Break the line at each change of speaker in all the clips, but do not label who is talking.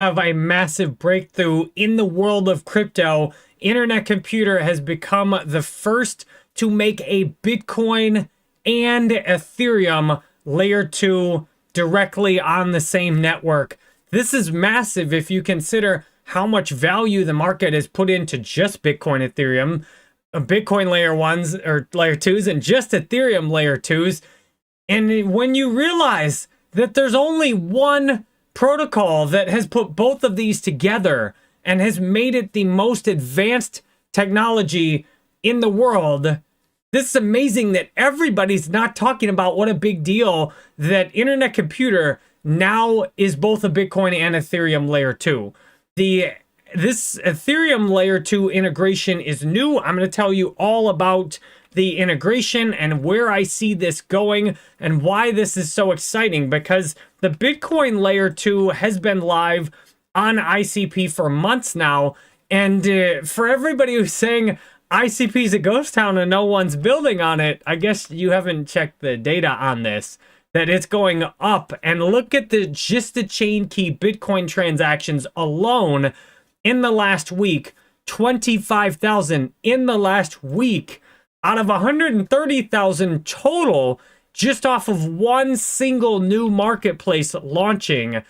Have a massive breakthrough in the world of crypto. Internet Computer has become the first to make a Bitcoin and Ethereum layer 2 directly on the same network. This is massive if you consider how much value the market has put into just Bitcoin, Ethereum, Bitcoin layer 1s or layer 2s, and just Ethereum layer 2s. And when you realize that there's only one protocol that has put both of these together and has made it the most advanced technology in the world, this is amazing that everybody's not talking about what a big deal that Internet Computer now is both a Bitcoin and Ethereum layer 2. This Ethereum layer 2 integration is new. I'm going to tell you all about the integration and where I see this going and why this is so exciting, because the Bitcoin layer 2 has been live on ICP for months now. And for everybody who's saying ICP is a ghost town and no one's building on it, I guess you haven't checked the data on this, that it's going up. And look at just the chain key Bitcoin transactions alone in the last week, 25,000 in the last week out of 130,000 total, just off of one single new marketplace launching.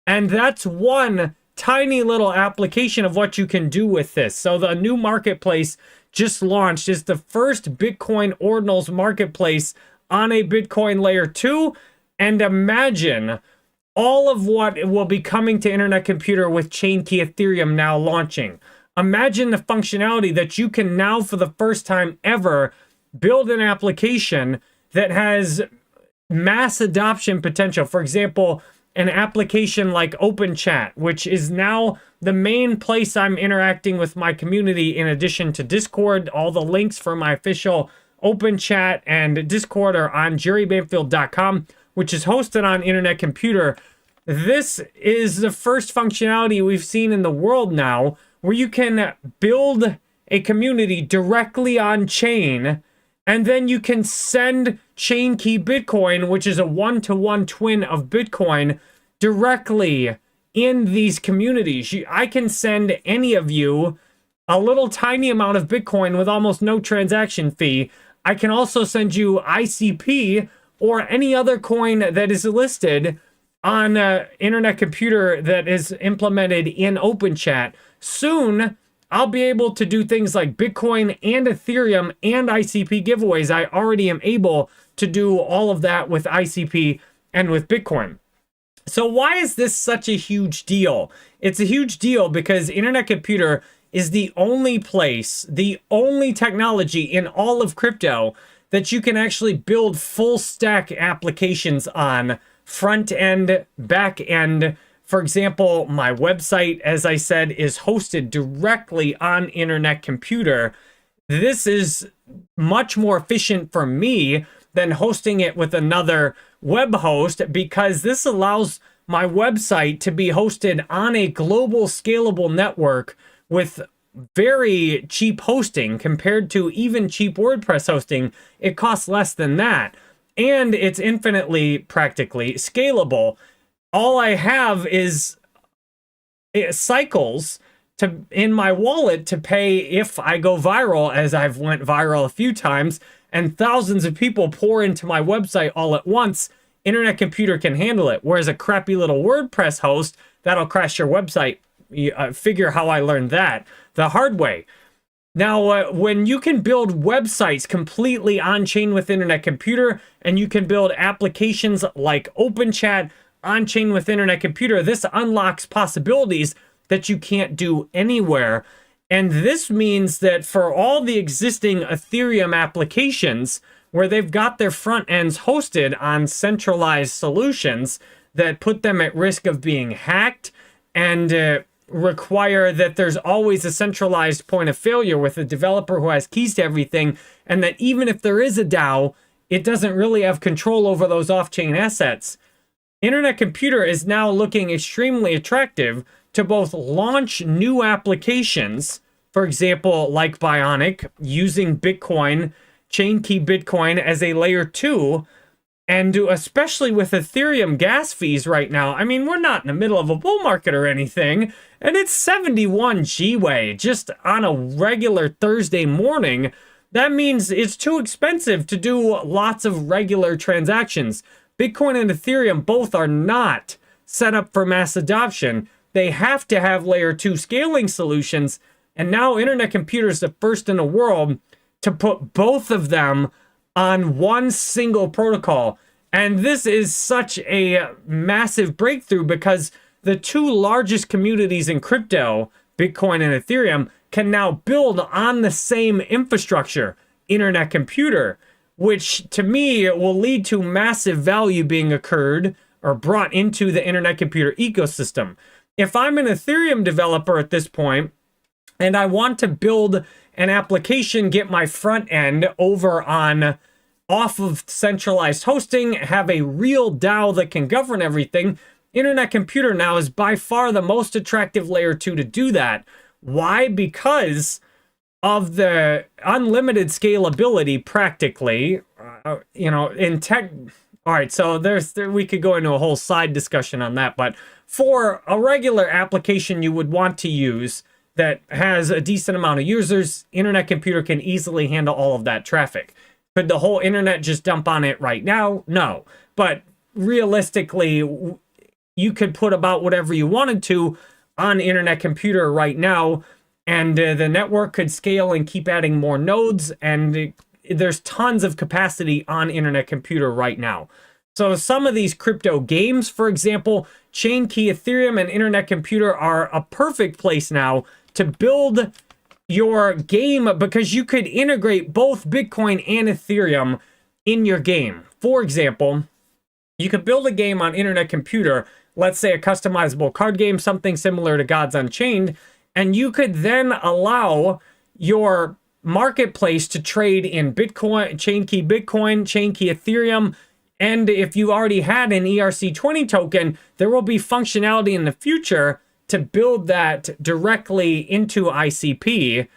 And that's one tiny little application of what you can do with this. So the new marketplace just launched is the first Bitcoin ordinals marketplace on a Bitcoin layer 2. And imagine all of what will be coming to Internet Computer with Chain Key Ethereum now launching. Imagine the functionality that you can now, for the first time ever, build an application that has mass adoption potential. For example, an application like OpenChat, which is now the main place I'm interacting with my community, in addition to Discord. All the links for my official OpenChat and Discord are on jerrybanfield.com, which is hosted on Internet Computer. This is the first functionality we've seen in the world now where you can build a community directly on chain, and then you can send chain key Bitcoin, which is a one-to-one twin of Bitcoin, directly in these communities. I can send any of you a little tiny amount of Bitcoin with almost no transaction fee. I can also send you ICP or any other coin that is listed on Internet Computer that is implemented in OpenChat. Soon, I'll be able to do things like Bitcoin and Ethereum and ICP giveaways. I already am able to do all of that with ICP and with Bitcoin. So why is this such a huge deal? It's a huge deal because Internet Computer is the only place, the only technology in all of crypto that you can actually build full stack applications on, front end, back end. For example, my website, as I said, is hosted directly on Internet Computer. This is much more efficient for me than hosting it with another web host, because this allows my website to be hosted on a global scalable network with very cheap hosting compared to even cheap WordPress hosting. It costs less than that. And it's infinitely, practically scalable. All I have is cycles in my wallet to pay if I go viral, as I've went viral a few times, and thousands of people pour into my website all at once. Internet Computer can handle it. Whereas a crappy little WordPress host, that'll crash your website. Figure how I learned that the hard way. Now, when you can build websites completely on-chain with Internet Computer, and you can build applications like OpenChat on-chain with Internet Computer, this unlocks possibilities that you can't do anywhere. And this means that for all the existing Ethereum applications, where they've got their front ends hosted on centralized solutions that put them at risk of being hacked and require that there's always a centralized point of failure with a developer who has keys to everything, and that even if there is a DAO, it doesn't really have control over those off-chain assets. Internet Computer is now looking extremely attractive to both launch new applications, for example, like Bionic, using Bitcoin, chain key Bitcoin as a layer 2, And especially with Ethereum gas fees right now, I mean, we're not in the middle of a bull market or anything, and it's 71 Gwei just on a regular Thursday morning. That means it's too expensive to do lots of regular transactions. Bitcoin and Ethereum both are not set up for mass adoption. They have to have layer 2 scaling solutions, and now Internet Computer is the first in the world to put both of them on one single protocol. And this is such a massive breakthrough because the two largest communities in crypto, Bitcoin and Ethereum, can now build on the same infrastructure, Internet Computer, which to me will lead to massive value being occurred or brought into the Internet Computer ecosystem. If I'm an Ethereum developer at this point and I want to build an application, get my front end over on off of centralized hosting, have a real DAO that can govern everything, Internet Computer now is by far the most attractive layer 2 to do that. Why? Because of the unlimited scalability practically, in tech. All right, so we could go into a whole side discussion on that, but for a regular application you would want to use that has a decent amount of users, Internet Computer can easily handle all of that traffic. Could the whole internet just dump on it right now? No. But realistically, you could put about whatever you wanted to on Internet Computer right now, and the network could scale and keep adding more nodes, and there's tons of capacity on Internet Computer right now. So some of these crypto games, for example, ckETH, Ethereum, and Internet Computer are a perfect place now to build your game because you could integrate both Bitcoin and Ethereum in your game. For example, you could build a game on Internet Computer, let's say a customizable card game, something similar to Gods Unchained, and you could then allow your marketplace to trade in Bitcoin, ckETH Bitcoin, ckETH Ethereum, and if you already had an ERC20 token, there will be functionality in the future to build that directly into ICP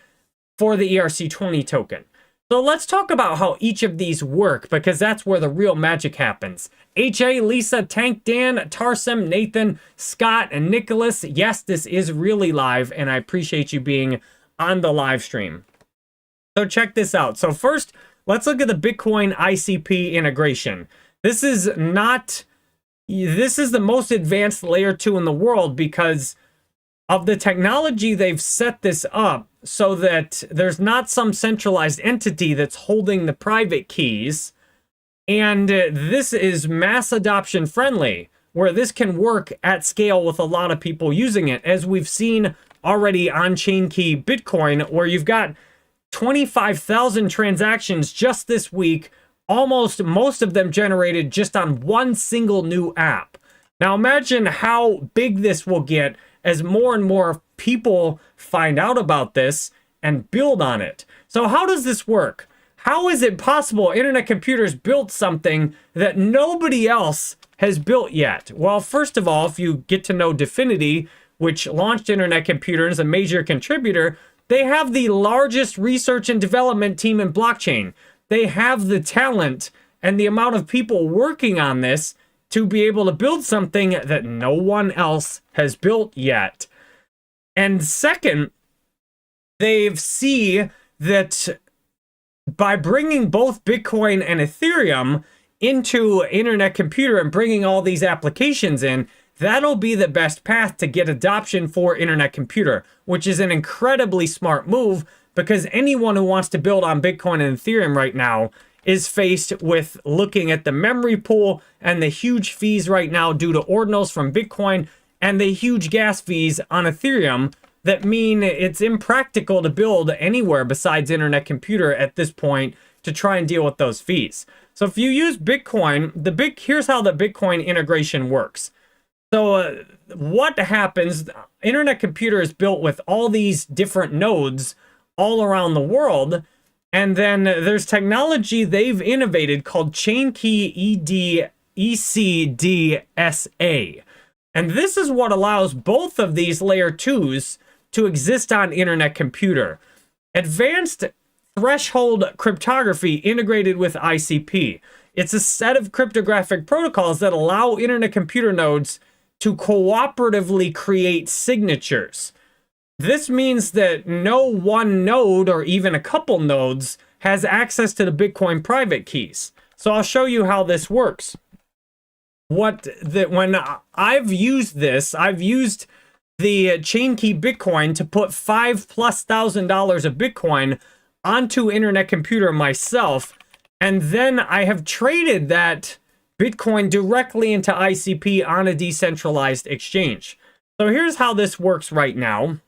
for the ERC20 token. So let's talk about how each of these work, because that's where the real magic happens. HA, Lisa, Tank, Dan, Tarsem, Nathan, Scott, and Nicholas. Yes, this is really live, and I appreciate you being on the live stream. So check this out. So first, let's look at the Bitcoin ICP integration. This is the most advanced layer 2 in the world because of the technology. They've set this up so that there's not some centralized entity that's holding the private keys. And this is mass adoption friendly, where this can work at scale with a lot of people using it, as we've seen already on ckETH Bitcoin, where you've got 25,000 transactions just this week, almost most of them generated just on one single new app. Now imagine how big this will get as more and more people find out about this and build on it. So how does this work? How is it possible Internet Computers built something that nobody else has built yet? Well, first of all, if you get to know Dfinity, which launched Internet Computer as a major contributor, they have the largest research and development team in blockchain. They have the talent and the amount of people working on this to be able to build something that no one else has built yet. And second, they see that by bringing both Bitcoin and Ethereum into Internet Computer and bringing all these applications in, that'll be the best path to get adoption for Internet Computer, which is an incredibly smart move because anyone who wants to build on Bitcoin and Ethereum right now is faced with looking at the memory pool and the huge fees right now due to ordinals from Bitcoin and the huge gas fees on Ethereum that mean it's impractical to build anywhere besides Internet Computer at this point to try and deal with those fees. So if you use Bitcoin, here's how the Bitcoin integration works. So what happens, Internet Computer is built with all these different nodes all around the world, and then there's technology they've innovated called ckETH ECDSA. And this is what allows both of these layer 2s to exist on Internet Computer. Advanced threshold cryptography integrated with ICP. It's a set of cryptographic protocols that allow internet computer nodes to cooperatively create signatures. This means that no one node or even a couple nodes has access to the Bitcoin private keys. So I'll show you how this works. When I've used this, I've used the ckBTC to put $5,000+ of Bitcoin onto Internet Computer myself, and then I have traded that Bitcoin directly into ICP on a decentralized exchange. So here's how this works right now.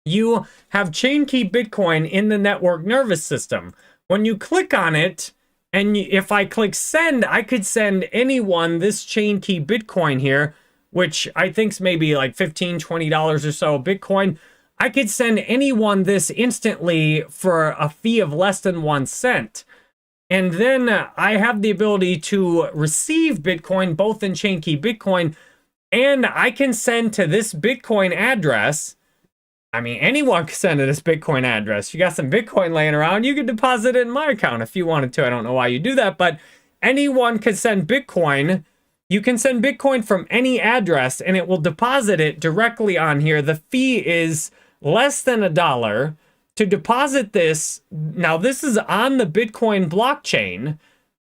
You have ckBTC in the network nervous system. When you click on it, and if I click send, I could send anyone this ckBTC here, which I think's maybe like $15, $20 or so Bitcoin. I could send anyone this instantly for a fee of less than 1 cent. And then I have the ability to receive Bitcoin both in ckBTC, and I can send to this Bitcoin address. I mean, anyone can send to this Bitcoin address. You got some Bitcoin laying around, you could deposit it in my account if you wanted to. I don't know why you do that, but anyone could send Bitcoin. You can send Bitcoin from any address, and it will deposit it directly on here. The fee is less than $1 to deposit this. Now, this is on the Bitcoin blockchain,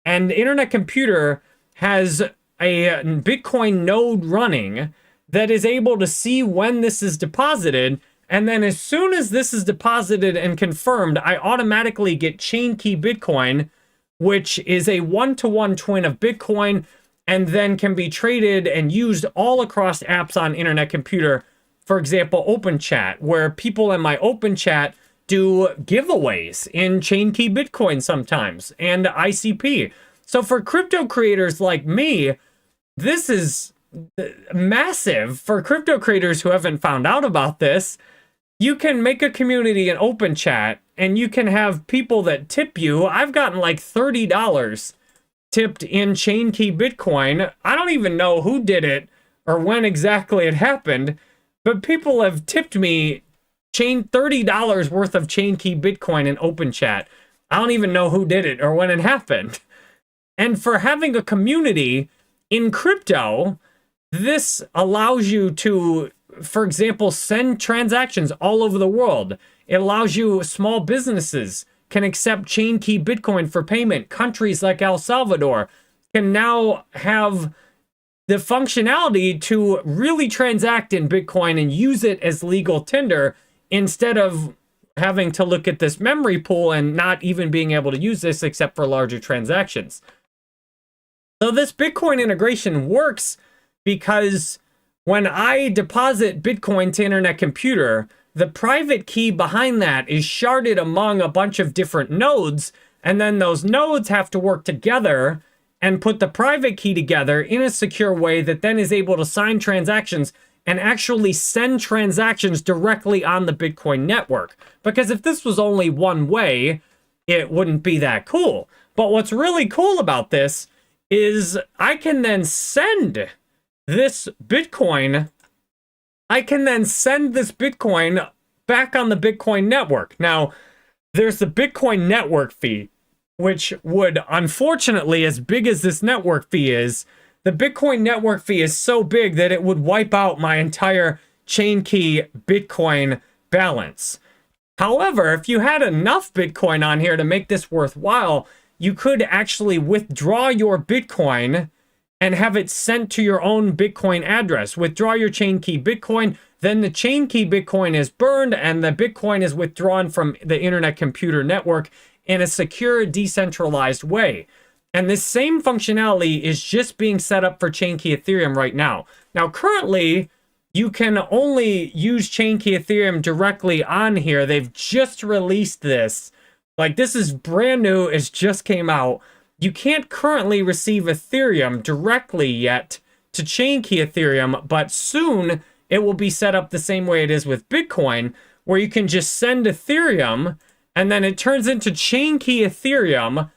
and Internet Computer has a Bitcoin node running that is able to see when this is deposited. And then as soon as this is deposited and confirmed, I automatically get ckBTC, which is a 1-to-1 twin of Bitcoin, and then can be traded and used all across apps on Internet Computer. For example, OpenChat, where people in my OpenChat do giveaways in ckBTC sometimes, and ICP. So for crypto creators like me, this is massive. For crypto creators who haven't found out about this, you can make a community in OpenChat, and you can have people that tip you. I've gotten like $30 tipped in ckBTC. I don't even know who did it or when exactly it happened, but people have tipped me $30 worth of ckBTC in OpenChat. I don't even know who did it or when it happened. And for having a community in crypto, this allows you to, for example, send transactions all over the world. It allows you, small businesses can accept ckBTC for payment. Countries like El Salvador can now have the functionality to really transact in Bitcoin and use it as legal tender instead of having to look at this memory pool and not even being able to use this except for larger transactions. So this Bitcoin integration works because when I deposit Bitcoin to Internet Computer, the private key behind that is sharded among a bunch of different nodes, and then those nodes have to work together and put the private key together in a secure way that then is able to sign transactions and actually send transactions directly on the Bitcoin network. Because if this was only one way, it wouldn't be that cool. But what's really cool about this is I can then send this Bitcoin, back on the Bitcoin network. Now, there's the Bitcoin network fee, which would, unfortunately, as big as this network fee is, the Bitcoin network fee is so big that it would wipe out my entire ckBTC balance. However, if you had enough Bitcoin on here to make this worthwhile, you could actually withdraw your Bitcoin and have it sent to your own Bitcoin address. Withdraw your ckBTC, then the ckBTC is burned and the Bitcoin is withdrawn from the Internet Computer network in a secure, decentralized way. And this same functionality is just being set up for ckETH right now. Now, currently, you can only use ckETH directly on here. They've just released this. Like, this is brand new. It just came out. You can't currently receive Ethereum directly yet to ckETH, but soon it will be set up the same way it is with Bitcoin, where you can just send Ethereum, and then it turns into ckETH,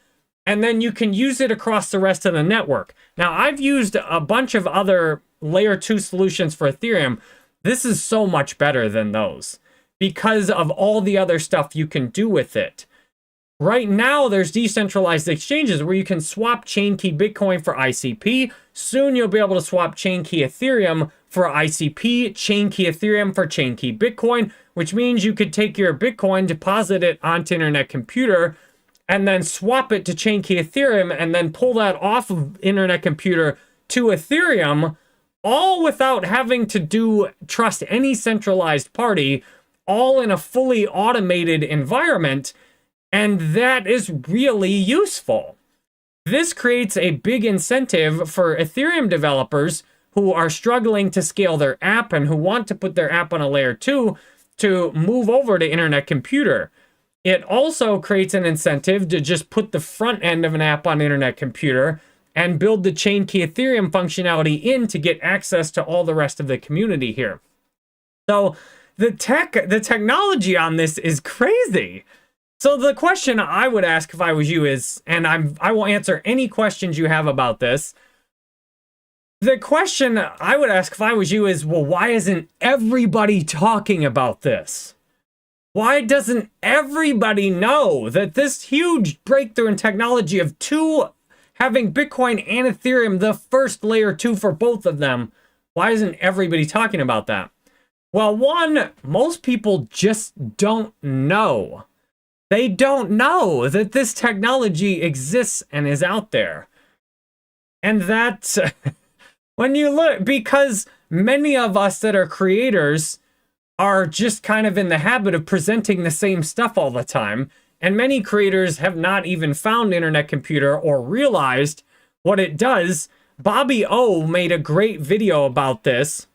and then you can use it across the rest of the network. Now, I've used a bunch of other layer 2 solutions for Ethereum. This is so much better than those because of all the other stuff you can do with it. Right now, there's decentralized exchanges where you can swap chain key Bitcoin for ICP. Soon, you'll be able to swap chain key Ethereum for ICP, chain key Ethereum for chain key Bitcoin, which means you could take your Bitcoin, deposit it onto Internet Computer, and then swap it to chain key Ethereum, and then pull that off of Internet Computer to Ethereum, all without having to trust any centralized party, all in a fully automated environment. And that is really useful. This creates a big incentive for Ethereum developers who are struggling to scale their app and who want to put their app on a layer 2 to move over to Internet Computer. It also creates an incentive to just put the front end of an app on Internet Computer and build the chain key Ethereum functionality in to get access to all the rest of the community here. So the technology on this is crazy. So the question I would ask if I was you is, and I will answer any questions you have about this. The question I would ask if I was you is, well, why isn't everybody talking about this? Why doesn't everybody know that this huge breakthrough in technology of having Bitcoin and Ethereum, the first layer 2 for both of them, why isn't everybody talking about that? Well, one, most people just don't know. They don't know that this technology exists and is out there. And that's, when you look, because many of us that are creators are just kind of in the habit of presenting the same stuff all the time. And many creators have not even found Internet Computer or realized what it does. Bobby O made a great video about this,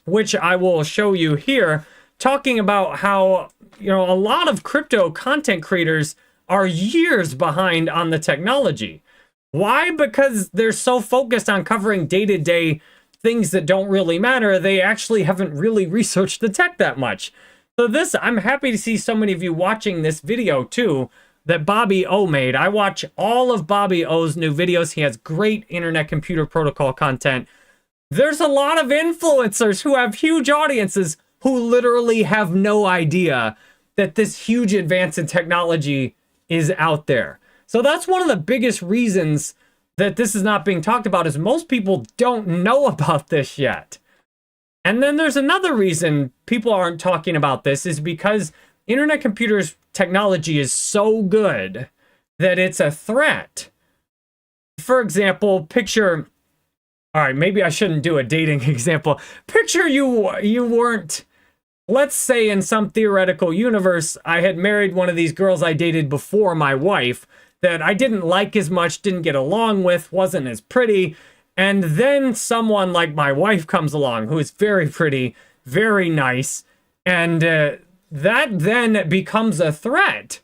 which I will show you here, talking about how, a lot of crypto content creators are years behind on the technology. Why? Because they're so focused on covering day-to-day things that don't really matter. They actually haven't really researched the tech that much. So I'm happy to see so many of you watching this video too, that Bobby O made. I watch all of Bobby O's new videos. He has great Internet Computer Protocol content. There's a lot of influencers who have huge audiences who literally have no idea that this huge advance in technology is out there. So that's one of the biggest reasons that this is not being talked about, is most people don't know about this yet. And then there's another reason people aren't talking about this, is because Internet Computer's technology is so good that it's a threat. For example, picture, all right, maybe I shouldn't do a dating example. Picture you weren't, let's say in some theoretical universe, I had married one of these girls I dated before my wife that I didn't like as much, didn't get along with, wasn't as pretty. And then someone like my wife comes along who is very pretty, very nice. And that then becomes a threat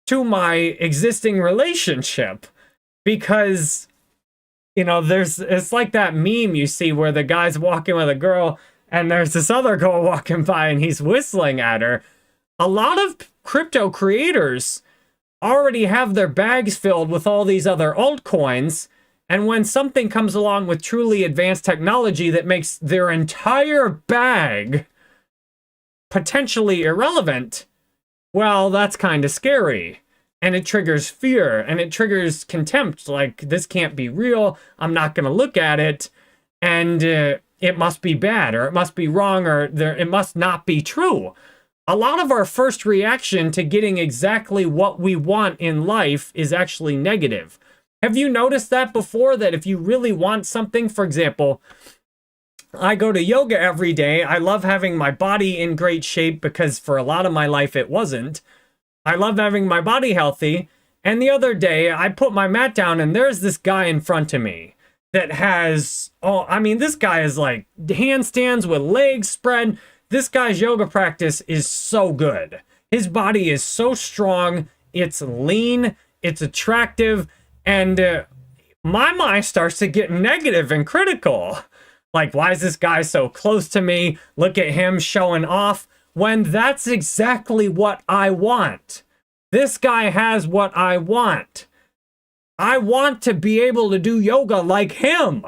to my existing relationship. Because, it's like that meme you see where the guy's walking with a girl and there's this other girl walking by and he's whistling at her. A lot of crypto creators already have their bags filled with all these other altcoins. And when something comes along with truly advanced technology that makes their entire bag potentially irrelevant, well, that's kind of scary. And it triggers fear and it triggers contempt. Like, this can't be real. I'm not going to look at it. And it must be bad, or it must be wrong, or it must not be true. A lot of our first reaction to getting exactly what we want in life is actually negative. Have you noticed that before? That if you really want something, for example, I go to yoga every day. I love having my body in great shape because for a lot of my life it wasn't. I love having my body healthy. And the other day I put my mat down and there's this guy in front of me that has, this guy is like handstands with legs spread. This guy's yoga practice is so good. His body is so strong. It's lean. It's attractive. And my mind starts to get negative and critical. Like, why is this guy so close to me? Look at him showing off. When that's exactly what I want. This guy has what I want. I want to be able to do yoga like him.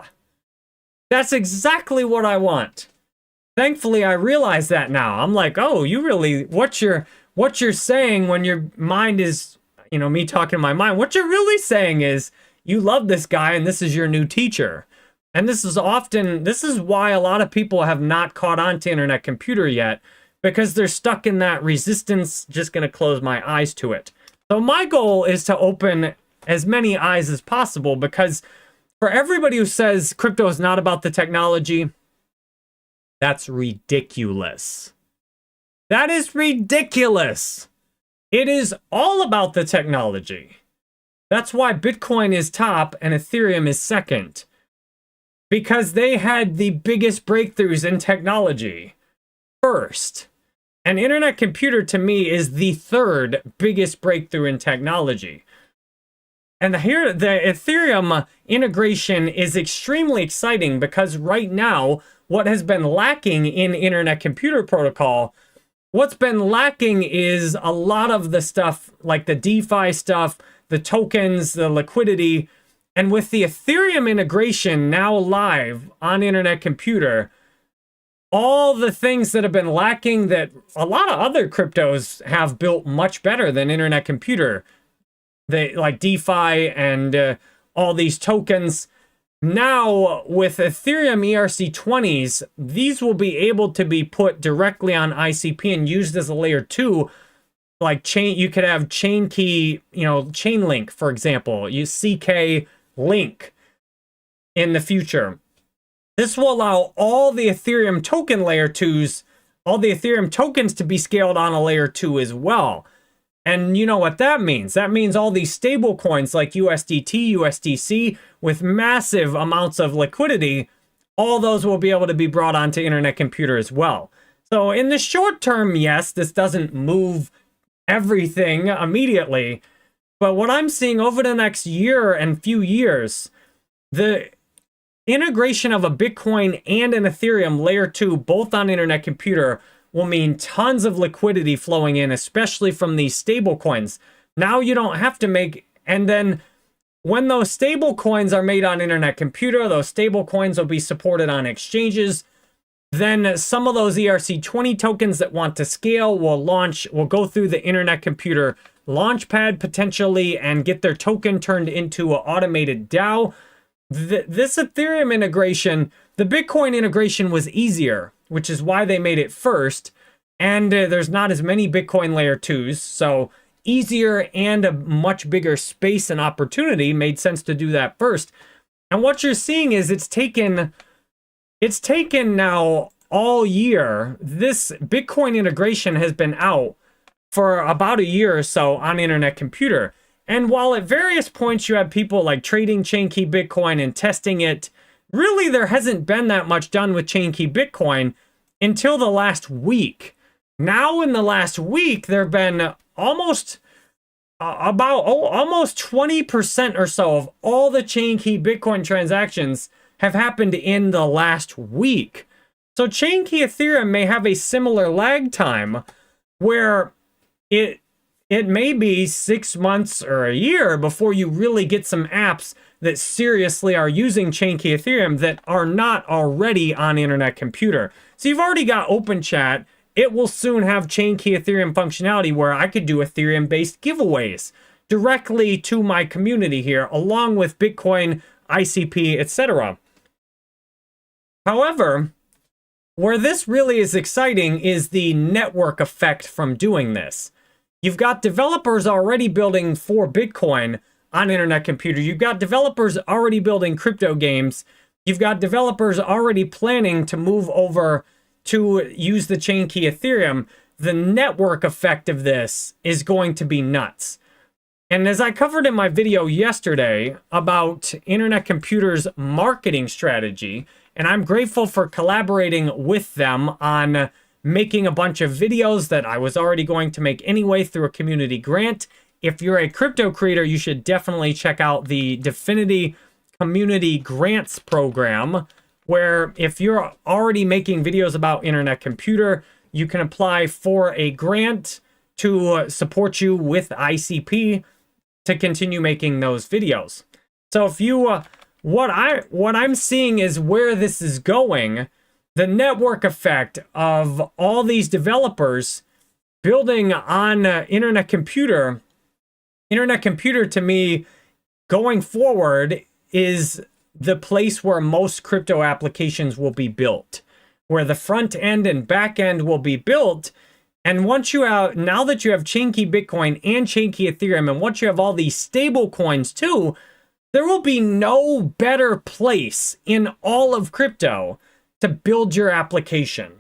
That's exactly what I want. Thankfully, I realize that now. I'm like, oh, you really, what's your what you're saying when your mind is, me talking to my mind, what you're really saying is you love this guy and this is your new teacher. And this is why a lot of people have not caught on to Internet Computer yet, because they're stuck in that resistance, just going to close my eyes to it. So my goal is to open as many eyes as possible, because for everybody who says crypto is not about the technology, that's ridiculous. That is ridiculous. It is all about the technology. That's why Bitcoin is top and Ethereum is second. Because they had the biggest breakthroughs in technology first. And Internet Computer, to me, is the third biggest breakthrough in technology. And here, the Ethereum integration is extremely exciting, because right now, what has been lacking in Internet Computer Protocol, what's been lacking is a lot of the stuff, like the DeFi stuff, the tokens, the liquidity. And with the Ethereum integration now live on Internet Computer, all the things that have been lacking that a lot of other cryptos have built much better than Internet Computer, like DeFi and all these tokens. Now, with Ethereum ERC20s, these will be able to be put directly on ICP and used as a layer 2. Like you could have chain key, chain link, for example, use ck link in the future. This will allow all the Ethereum token layer 2s, all the Ethereum tokens to be scaled on a layer 2 as well. And you know what that means? That means all these stable coins like USDT, USDC, with massive amounts of liquidity, all those will be able to be brought onto Internet Computer as well. So in the short term, yes, this doesn't move everything immediately. But what I'm seeing over the next year and few years, the integration of a Bitcoin and an Ethereum layer 2, both on Internet Computer, will mean tons of liquidity flowing in, especially from these stable coins. Now you don't have to make, and then when those stable coins are made on Internet Computer, those stable coins will be supported on exchanges. Then some of those ERC20 tokens that want to scale will go through the Internet Computer launchpad potentially and get their token turned into an automated DAO. This Ethereum integration, the Bitcoin integration was easier, which is why they made it first. And there's not as many Bitcoin layer 2s, so easier and a much bigger space and opportunity made sense to do that first. And what you're seeing is it's taken now all year. This Bitcoin integration has been out for about a year or so on Internet Computer. And while at various points you have people like trading ChainKey Bitcoin and testing it, really there hasn't been that much done with ChainKey Bitcoin until the last week. Now in the last week, there have been almost 20% or so of all the ChainKey Bitcoin transactions have happened in the last week. So ChainKey Ethereum may have a similar lag time where it may be 6 months or a year before you really get some apps that seriously are using ChainKey Ethereum that are not already on Internet Computer. So you've already got OpenChat. It will soon have ChainKey Ethereum functionality where I could do Ethereum-based giveaways directly to my community here, along with Bitcoin, ICP, etc. However, where this really is exciting is the network effect from doing this. You've got developers already building for Bitcoin on Internet Computer. You've got developers already building crypto games. You've got developers already planning to move over to use the ChainKey Ethereum. The network effect of this is going to be nuts. And as I covered in my video yesterday about Internet Computer's marketing strategy, and I'm grateful for collaborating with them on making a bunch of videos that I was already going to make anyway through a community grant. If you're a crypto creator, you should definitely check out the Definity Community Grants program, where if you're already making videos about Internet Computer, you can apply for a grant to support you with ICP to continue making those videos. So if you, what I'm seeing is where this is going. The network effect of all these developers building on Internet Computer to me, going forward, is the place where most crypto applications will be built, where the front end and back end will be built. And once you have, now that you have Chainkey Bitcoin and Chainkey Ethereum, and once you have all these stable coins too, there will be no better place in all of crypto to build your application.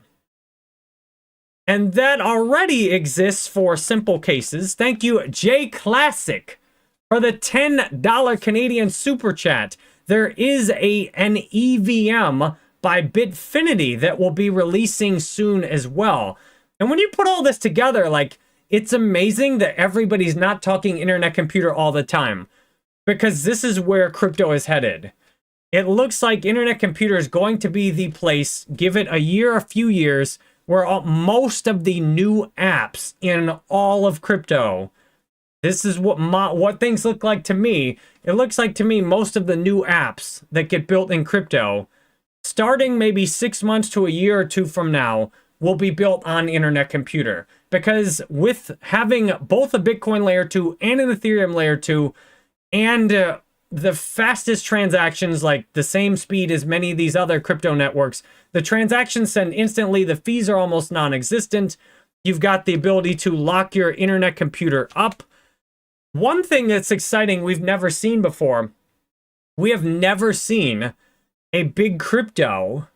And that already exists for simple cases. Thank you, J Classic, for the $10 Canadian super chat. There is an EVM by Bitfinity that will be releasing soon as well. And when you put all this together, like, it's amazing that everybody's not talking Internet Computer all the time, because this is where crypto is headed. It looks like Internet Computer is going to be the place, give it a year, a few years, where most of the new apps in all of crypto, this is what things look like to me. It looks like to me most of the new apps that get built in crypto, starting maybe 6 months to a year or two from now, will be built on Internet Computer. Because with having both a Bitcoin layer 2 and an Ethereum layer 2, and the fastest transactions, like the same speed as many of these other crypto networks, the transactions send instantly, the fees are almost non-existent. You've got the ability to lock your Internet Computer up. One thing that's exciting we've never seen before, we have never seen a big crypto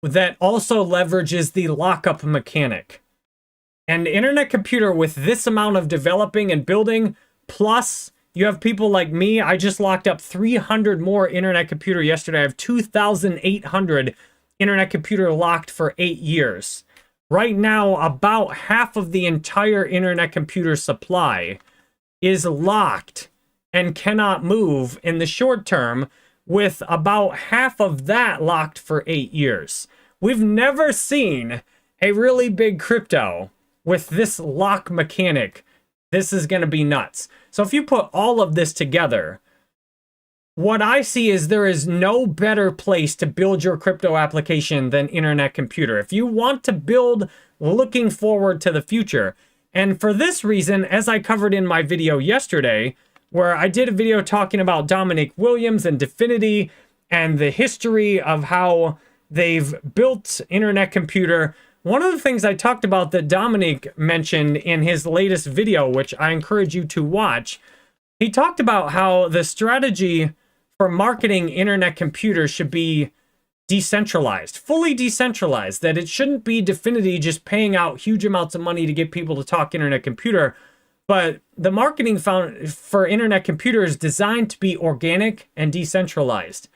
that also leverages the lockup mechanic. And Internet Computer, with this amount of developing and building, plus you have people like me, I just locked up 300 more Internet Computer yesterday. I have 2,800 Internet Computer locked for 8 years. Right now, about half of the entire Internet Computer supply is locked and cannot move in the short term, with about half of that locked for 8 years. We've never seen a really big crypto with this lock mechanic. This is going to be nuts. So if you put all of this together, what I see is there is no better place to build your crypto application than Internet Computer. If you want to build looking forward to the future, and for this reason, as I covered in my video yesterday, where I did a video talking about Dominic Williams and Definity and the history of how they've built Internet Computer, one of the things I talked about that Dominic mentioned in his latest video, which I encourage you to watch, he talked about how the strategy for marketing Internet Computer should be decentralized, fully decentralized, that it shouldn't be Definity just paying out huge amounts of money to get people to talk Internet Computer, but the marketing for Internet Computer is designed to be organic and decentralized.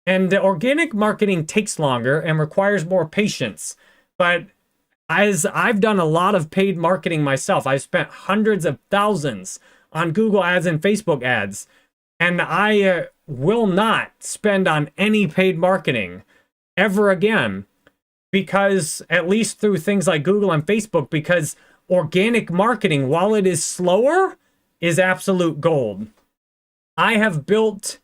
And the organic marketing takes longer and requires more patience. But as I've done a lot of paid marketing myself, I've spent hundreds of thousands on Google ads and Facebook ads, and I will not spend on any paid marketing ever again, because, at least through things like Google and Facebook, because organic marketing, while it is slower, is absolute gold. I have built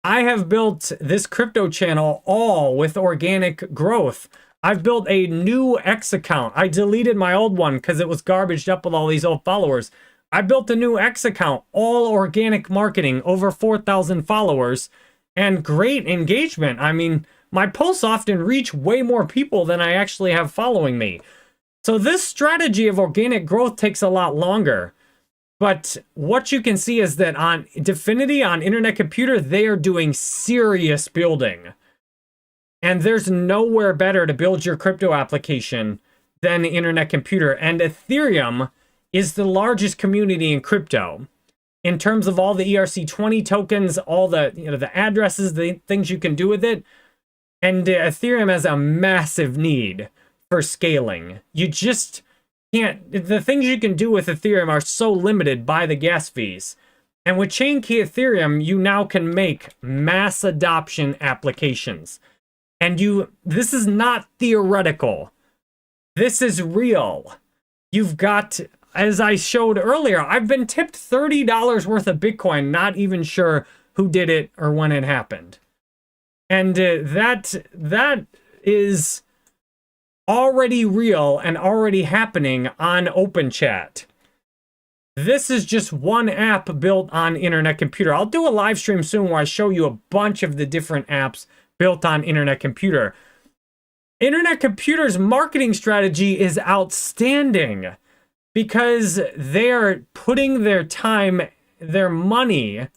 this crypto channel all with organic growth. I've built a new X account. I deleted my old one because it was garbaged up with all these old followers. I built a new X account, all organic marketing, over 4,000 followers, and great engagement. I mean, my posts often reach way more people than I actually have following me. So this strategy of organic growth takes a lot longer. But what you can see is that on Definity, on Internet Computer, they are doing serious building. And there's nowhere better to build your crypto application than Internet Computer. And Ethereum is the largest community in crypto in terms of all the ERC20 tokens, all the the addresses, the things you can do with it. And Ethereum has a massive need for scaling. You just can't, the things you can do with Ethereum are so limited by the gas fees. And with Chainkey Ethereum, you now can make mass adoption applications. And this is not theoretical. This is real. You've got, as I showed earlier, I've been tipped $30 worth of Bitcoin, not even sure who did it or when it happened. And that is already real and already happening on OpenChat. This is just one app built on Internet Computer. I'll do a live stream soon where I show you a bunch of the different apps built on Internet Computer. Internet Computer's marketing strategy is outstanding because they're putting their time, their money,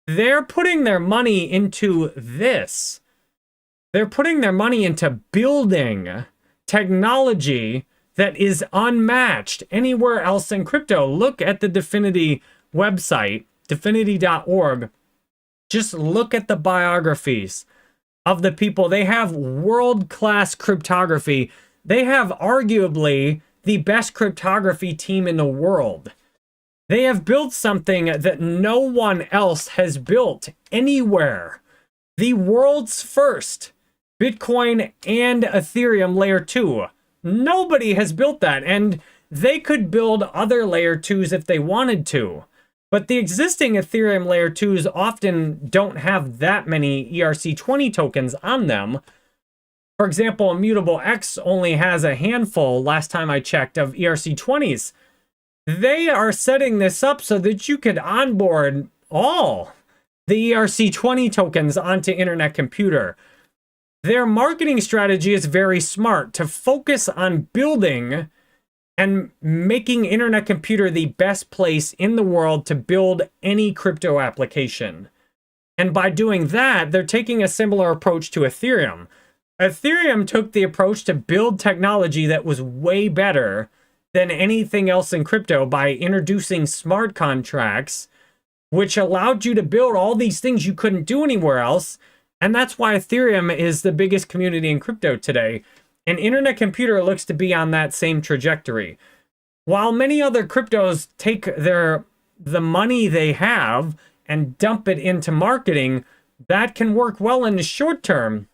they're putting their money into this. They're putting their money into building technology that is unmatched anywhere else in crypto. Look at the Dfinity website, dfinity.org. Just look at the biographies of the people. They have world-class cryptography. They have arguably the best cryptography team in the world. They have built something that no one else has built anywhere. The world's first Bitcoin and Ethereum layer 2. Nobody has built that, and they could build other layer 2s if they wanted to. But the existing Ethereum layer 2s often don't have that many ERC20 tokens on them. For example, Immutable X only has a handful, last time I checked, of ERC20s. They are setting this up so that you could onboard all the ERC20 tokens onto Internet Computer. Their marketing strategy is very smart to focus on building and making Internet Computer the best place in the world to build any crypto application. And by doing that, they're taking a similar approach to Ethereum. Ethereum took the approach to build technology that was way better than anything else in crypto by introducing smart contracts, which allowed you to build all these things you couldn't do anywhere else. And that's why Ethereum is the biggest community in crypto today. And Internet Computer looks to be on that same trajectory. While many other cryptos take the money they have and dump it into marketing, that can work well in the short term.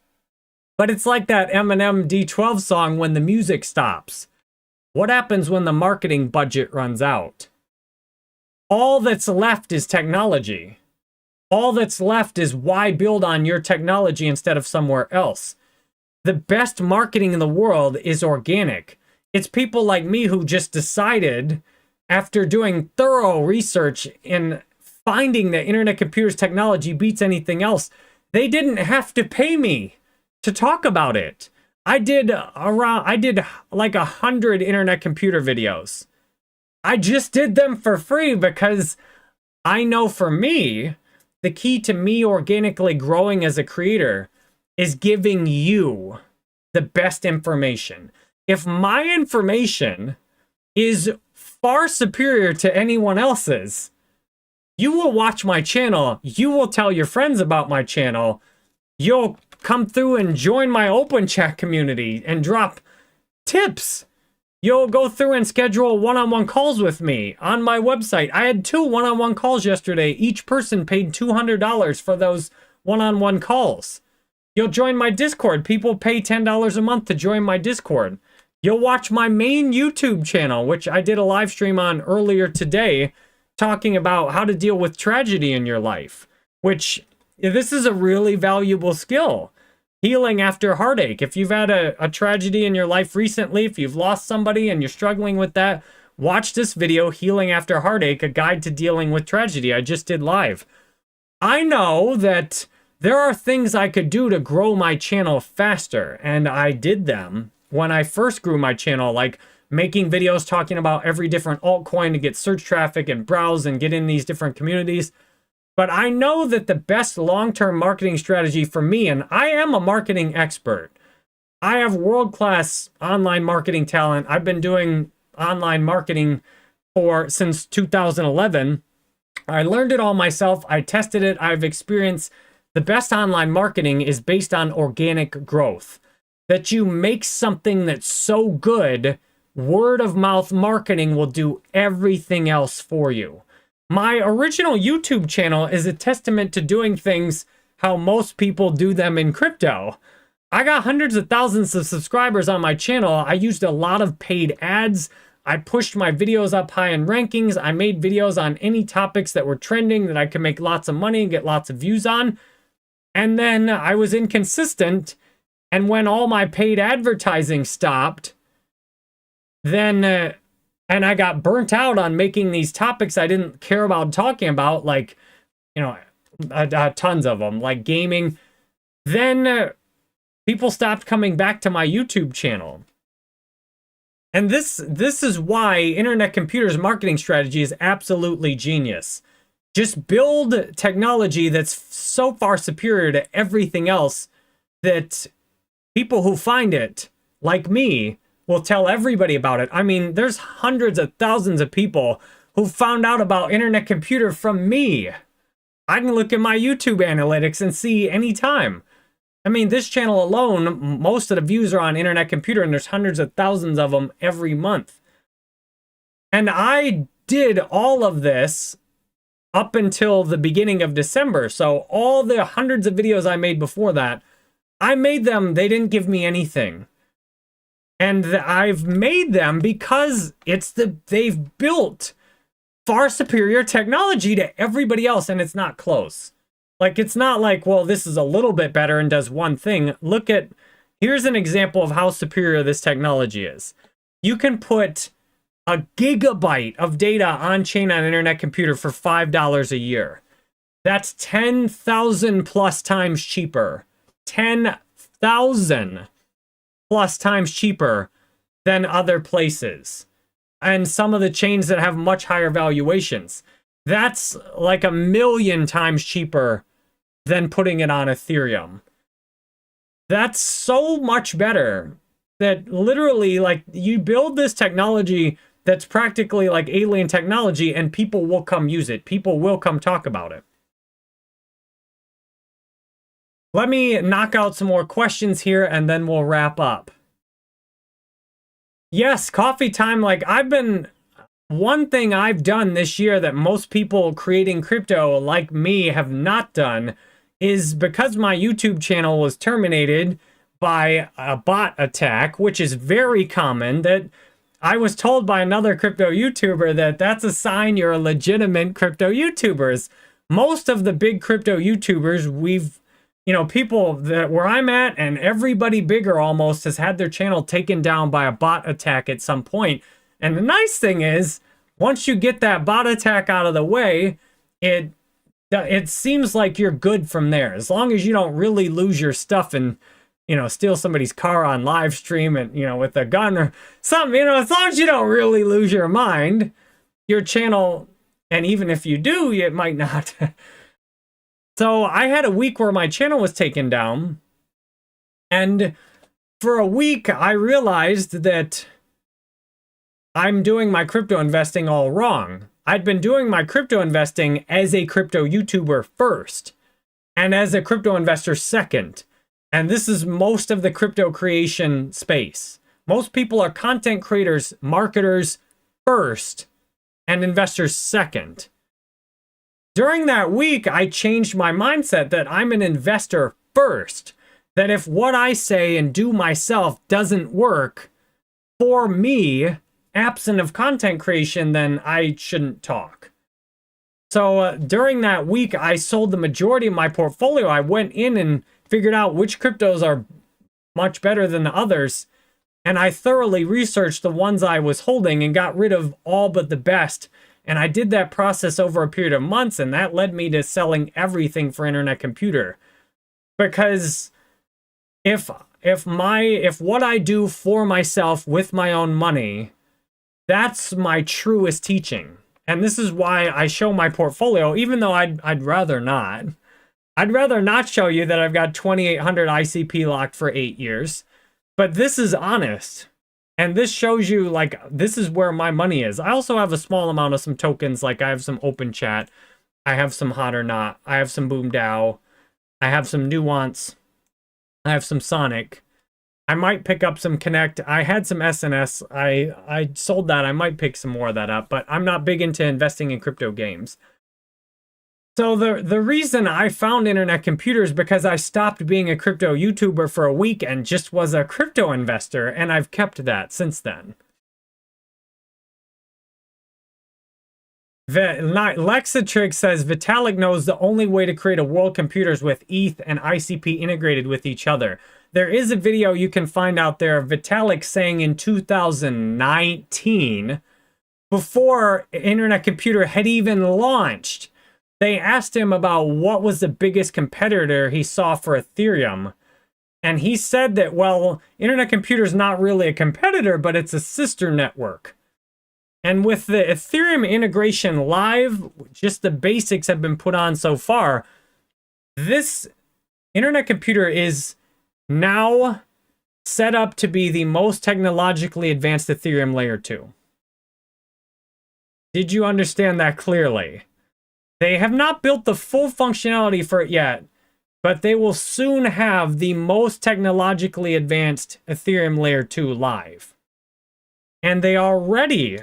But it's like that Eminem D12 song, When the Music Stops. What happens when the marketing budget runs out? All that's left is technology. All that's left is why build on your technology instead of somewhere else. The best marketing in the world is organic. It's people like me who just decided, after doing thorough research and finding that Internet Computer's technology beats anything else, they didn't have to pay me to talk about it. I did like 100 Internet Computer videos. I just did them for free because I know for me, the key to me organically growing as a creator is giving you the best information. If my information is far superior to anyone else's, you will watch my channel. You will tell your friends about my channel. You'll come through and join my open chat community and drop tips. You'll go through and schedule one-on-one calls with me on my website. I had 2 one-on-one calls yesterday. Each person paid $200 for those one-on-one calls. You'll join my Discord. People pay $10 a month to join my Discord. You'll watch my main YouTube channel, which I did a live stream on earlier today, talking about how to deal with tragedy in your life, which this is a really valuable skill. Healing after heartache. If you've had a tragedy in your life recently, if you've lost somebody and you're struggling with that, watch this video, Healing After Heartache, a guide to dealing with tragedy. I just did live. I know that there are things I could do to grow my channel faster, and I did them when I first grew my channel, like making videos talking about every different altcoin to get search traffic and browse and get in these different communities. But I know that the best long-term marketing strategy for me, and I am a marketing expert. I have world-class online marketing talent. I've been doing online marketing since 2011. I learned it all myself. I tested it. I've experienced the best online marketing is based on organic growth. That you make something that's so good, word of mouth marketing will do everything else for you. My original YouTube channel is a testament to doing things how most people do them in crypto. I got hundreds of thousands of subscribers on my channel. I used a lot of paid ads. I pushed my videos up high in rankings. I made videos on any topics that were trending that I could make lots of money and get lots of views on. And then I was inconsistent And when all my paid advertising stopped, then and I got burnt out on making these topics I didn't care about talking about, like, you know, tons of them, like gaming. Then people stopped coming back to my YouTube channel. And this is why Internet Computer's marketing strategy is absolutely genius. Just build technology that's so far superior to everything else that people who find it, like me, will tell everybody about it. I mean, there's hundreds of thousands of people who found out about Internet Computer from me. I can look at my YouTube analytics and see anytime. I mean, this channel alone, most of the views are on Internet Computer, and there's hundreds of thousands of them every month. And I did all of this up until the beginning of December. So all the hundreds of videos I made before that, I made them, they didn't give me anything. And I've made them because they've built far superior technology to everybody else, and it's not close. Like, it's not like, well, this is a little bit better and does one thing. Here's an example of how superior this technology is. You can put a gigabyte of data on chain on Internet Computer for $5 a year. That's 10,000 plus times cheaper. 10,000 plus times cheaper than other places. And some of the chains that have much higher valuations. That's like 1,000,000 times cheaper than putting it on Ethereum. That's so much better that literally, like, you build this technology that's practically like alien technology, and people will come use it. People will come talk about it. Let me knock out some more questions here, and then we'll wrap up. Yes, coffee time. Like, one thing I've done this year that most people creating crypto like me have not done is, because my YouTube channel was terminated by a bot attack, which is very common, that I was told by another crypto YouTuber that that's a sign you're a legitimate crypto YouTubers. Most of the big crypto YouTubers, people that where I'm at, and everybody bigger almost, has had their channel taken down by a bot attack at some point. And the nice thing is, once you get that bot attack out of the way, it seems like you're good from there. As long as you don't really lose your stuff and, steal somebody's car on live stream and, with a gun or something, as long as you don't really lose your mind, your channel, and even if you do, it might not. So I had a week where my channel was taken down, and for a week I realized that I'm doing my crypto investing all wrong. I'd been doing my crypto investing as a crypto YouTuber first, and as a crypto investor second. And this is most of the crypto creation space. Most people are content creators, marketers first, and investors second. During that week, I changed my mindset that I'm an investor first. That if what I say and do myself doesn't work for me, absent of content creation, then I shouldn't talk. So during that week, I sold the majority of my portfolio. I went in and figured out which cryptos are much better than the others. And I thoroughly researched the ones I was holding and got rid of all but the best. And I did that process over a period of months, and that led me to selling everything for Internet Computer. Because if what I do for myself with my own money, that's my truest teaching. And this is why I show my portfolio, even though I'd rather not. I'd rather not show you that I've got 2,800 ICP locked for 8 years. But this is honest. And this shows you, like, this is where my money is. I also have a small amount of some tokens. Like, I have some Open Chat. I have some Hot or Not. I have some Boom DAO. I have some Nuance. I have some Sonic. I might pick up some Connect. I had some SNS. I sold that. I might pick some more of that up. But I'm not big into investing in crypto games. So the reason I found Internet Computer is because I stopped being a crypto YouTuber for a week and just was a crypto investor, and I've kept that since then. Lexatrix says, Vitalik knows the only way to create a world computer is with ETH and ICP integrated with each other. there is a video you can find out there of Vitalik saying in 2019, before Internet Computer had even launched, they asked him about what was the biggest competitor he saw for Ethereum. And he said that, well, Internet Computer is not really a competitor, but it's a sister network. And with the Ethereum integration live, just the basics have been put on so far. This Internet Computer is now set up to be the most technologically advanced Ethereum layer 2. Did you understand that clearly? They have not built the full functionality for it yet, but they will soon have the most technologically advanced Ethereum layer 2 live. And they already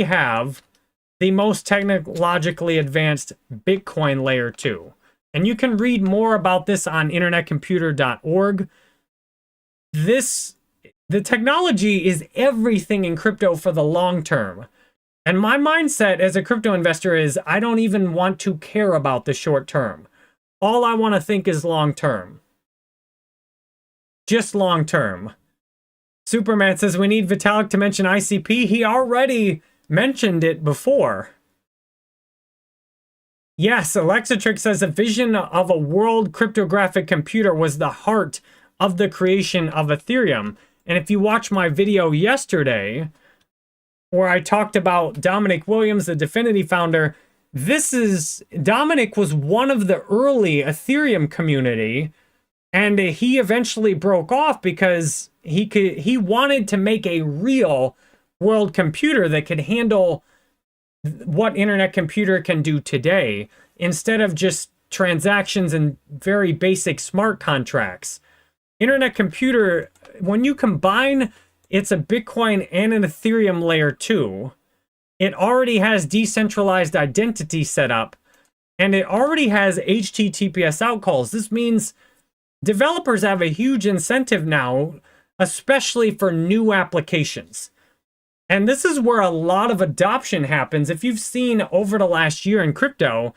have the most technologically advanced Bitcoin layer 2. And you can read more about this on internetcomputer.org. The technology is everything in crypto for the long term. And my mindset as a crypto investor is I don't even want to care about the short term. All I want to think is long term. Just long term. Superman says we need Vitalik to mention ICP. He already mentioned it before. Yes, Alexatrix says a vision of a world cryptographic computer was the heart of the creation of Ethereum. And if you watch my video yesterday, where I talked about Dominic Williams, the Dfinity founder, Dominic was one of the early Ethereum community, and he eventually broke off because he wanted to make a real world computer that could handle what Internet Computer can do today, instead of just transactions and very basic smart contracts. Internet Computer, when you combine it's a Bitcoin and an Ethereum layer 2. It already has decentralized identity set up, and it already has HTTPS out calls. This means developers have a huge incentive now, especially for new applications. And this is where a lot of adoption happens. If you've seen over the last year in crypto,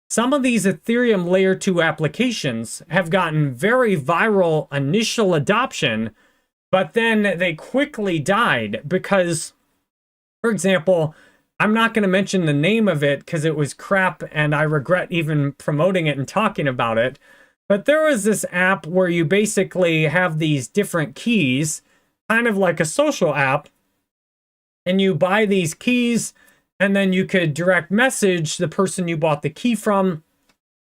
some of these Ethereum layer 2 applications have gotten very viral initial adoption, but then they quickly died because, for example, I'm not going to mention the name of it because it was crap and I regret even promoting it and talking about it. But there was this app where you basically have these different keys, kind of like a social app, and you buy these keys and then you could direct message the person you bought the key from,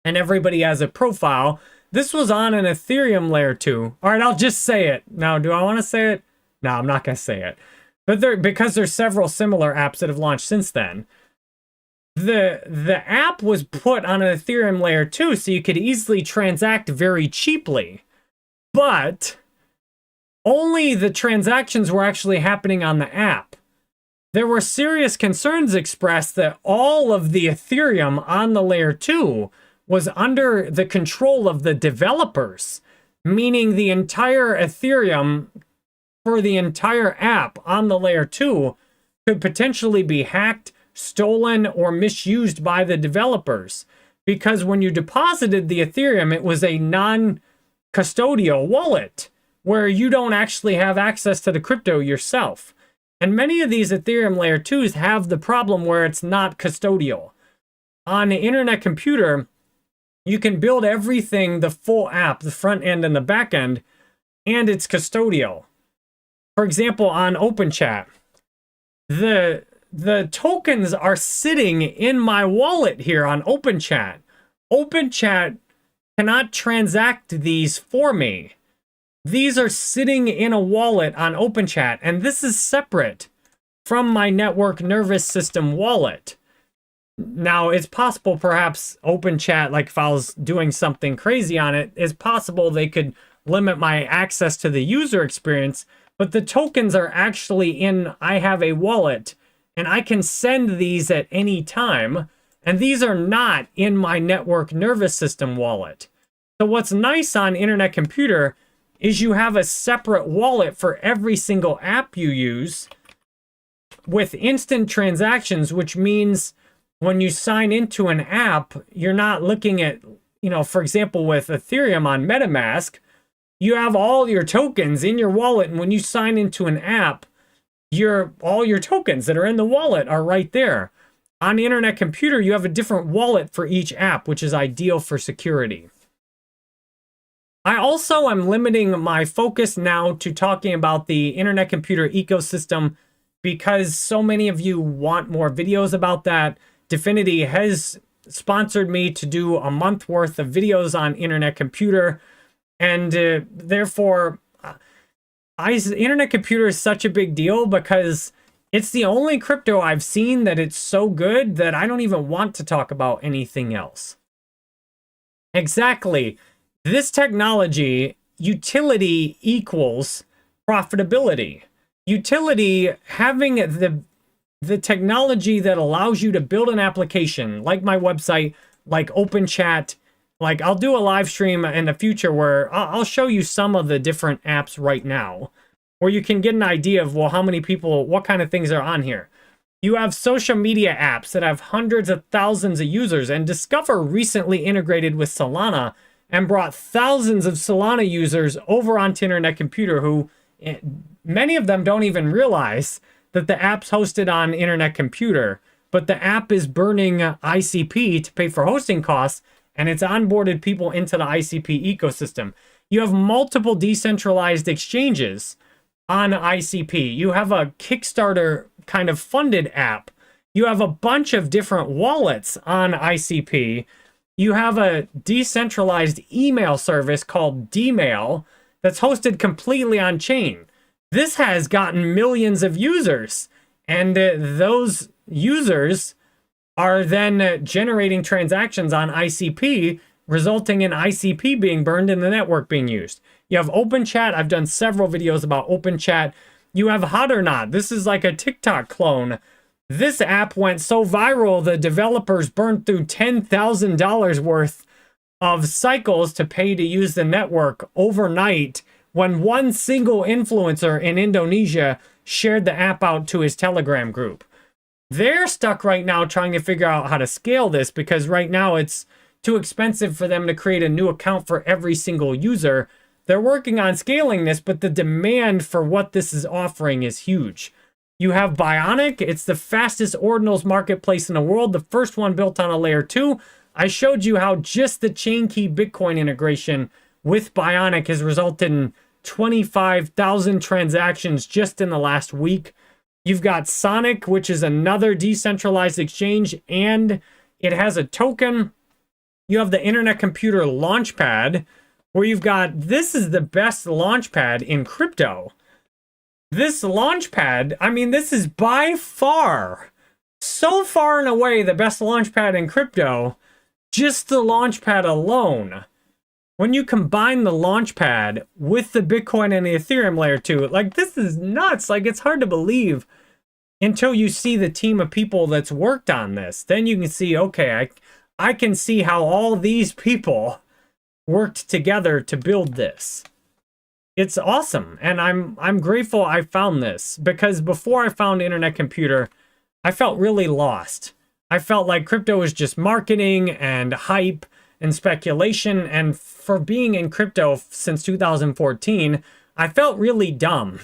and everybody has a profile. This was on an Ethereum layer 2. All right, I'll just say it. Now, do I want to say it? No, I'm not going to say it. But because there's several similar apps that have launched since then. The app was put on an Ethereum layer 2 so you could easily transact very cheaply. But only the transactions were actually happening on the app. There were serious concerns expressed that all of the Ethereum on the layer 2 was under the control of the developers, meaning the entire Ethereum for the entire app on the layer 2 could potentially be hacked, stolen, or misused by the developers. Because when you deposited the Ethereum, it was a non-custodial wallet where you don't actually have access to the crypto yourself. And many of these Ethereum layer 2s have the problem where it's not custodial. On the Internet Computer, you can build everything, the full app, the front end and the back end, and it's custodial. For example, on OpenChat, the tokens are sitting in my wallet here on OpenChat. OpenChat cannot transact these for me. These are sitting in a wallet on OpenChat, and this is separate from my network nervous system wallet. Now, it's possible perhaps OpenChat, like if I was doing something crazy on it, it's possible they could limit my access to the user experience, but the tokens are actually in, I have a wallet, and I can send these at any time, and these are not in my network nervous system wallet. So what's nice on Internet Computer is you have a separate wallet for every single app you use with instant transactions, which means when you sign into an app, you're not looking at, for example, with Ethereum on MetaMask, You have all your tokens in your wallet, and when you sign into an app, all your tokens that are in the wallet are right there. On the Internet Computer, you have a different wallet for each app, which is ideal for security. I also am limiting my focus now to talking about the Internet Computer ecosystem because so many of you want more videos about that. Dfinity has sponsored me to do a month worth of videos on Internet Computer, and therefore, Internet Computer is such a big deal because it's the only crypto I've seen that it's so good that I don't even want to talk about anything else. Exactly. This technology, utility equals profitability. Utility, having the technology that allows you to build an application, like my website, like OpenChat, like I'll do a live stream in the future where I'll show you some of the different apps right now, where you can get an idea of, well, how many people, what kind of things are on here. You have social media apps that have hundreds of thousands of users, and Discover recently integrated with Solana and brought thousands of Solana users over onto Internet Computer who, many of them don't even realize that the app's hosted on Internet Computer, but the app is burning ICP to pay for hosting costs, and it's onboarded people into the ICP ecosystem. You have multiple decentralized exchanges on ICP. You have a Kickstarter kind of funded app. You have a bunch of different wallets on ICP. You have a decentralized email service called Dmail that's hosted completely on chain. This has gotten millions of users, and those users are then generating transactions on ICP, resulting in ICP being burned and the network being used. You have OpenChat. I've done several videos about OpenChat. You have Hot or Not. This is like a TikTok clone. This app went so viral, the developers burned through $10,000 worth of cycles to pay to use the network overnight when one single influencer in Indonesia shared the app out to his Telegram group. They're stuck right now trying to figure out how to scale this because right now it's too expensive for them to create a new account for every single user. They're working on scaling this, but the demand for what this is offering is huge. You have Bionic. It's the fastest ordinals marketplace in the world, the first one built on a layer 2. I showed you how just the chain key Bitcoin integration with Bionic has resulted in 25,000 transactions just in the last week. You've got Sonic, which is another decentralized exchange, and it has a token. You have the Internet Computer Launchpad, where you've got, this is the best launchpad in crypto. This launchpad, I mean, this is by far, so far and away, the best launchpad in crypto. Just the launchpad alone. When you combine the launchpad with the Bitcoin and the Ethereum layer 2, like, this is nuts. Like, it's hard to believe until you see the team of people that's worked on this. Then you can see, okay, I can see how all these people worked together to build this. It's awesome, and I'm grateful I found this, because before I found Internet Computer, I felt really lost. I felt like crypto was just marketing and hype and speculation, and for being in crypto since 2014, I felt really dumb,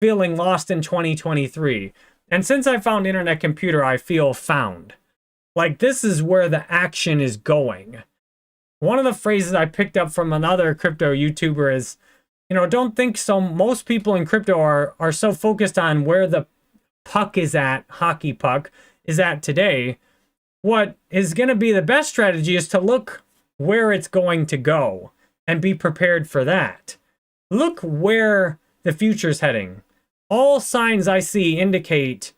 feeling lost in 2023. And since I found Internet Computer, I feel found. Like, this is where the action is going. One of the phrases I picked up from another crypto YouTuber is, you know, don't think so. Most people in crypto are so focused on where the puck is at, hockey puck, is at today. What is going to be the best strategy is to look where it's going to go and be prepared for that. Look where the future's heading. All signs I see indicate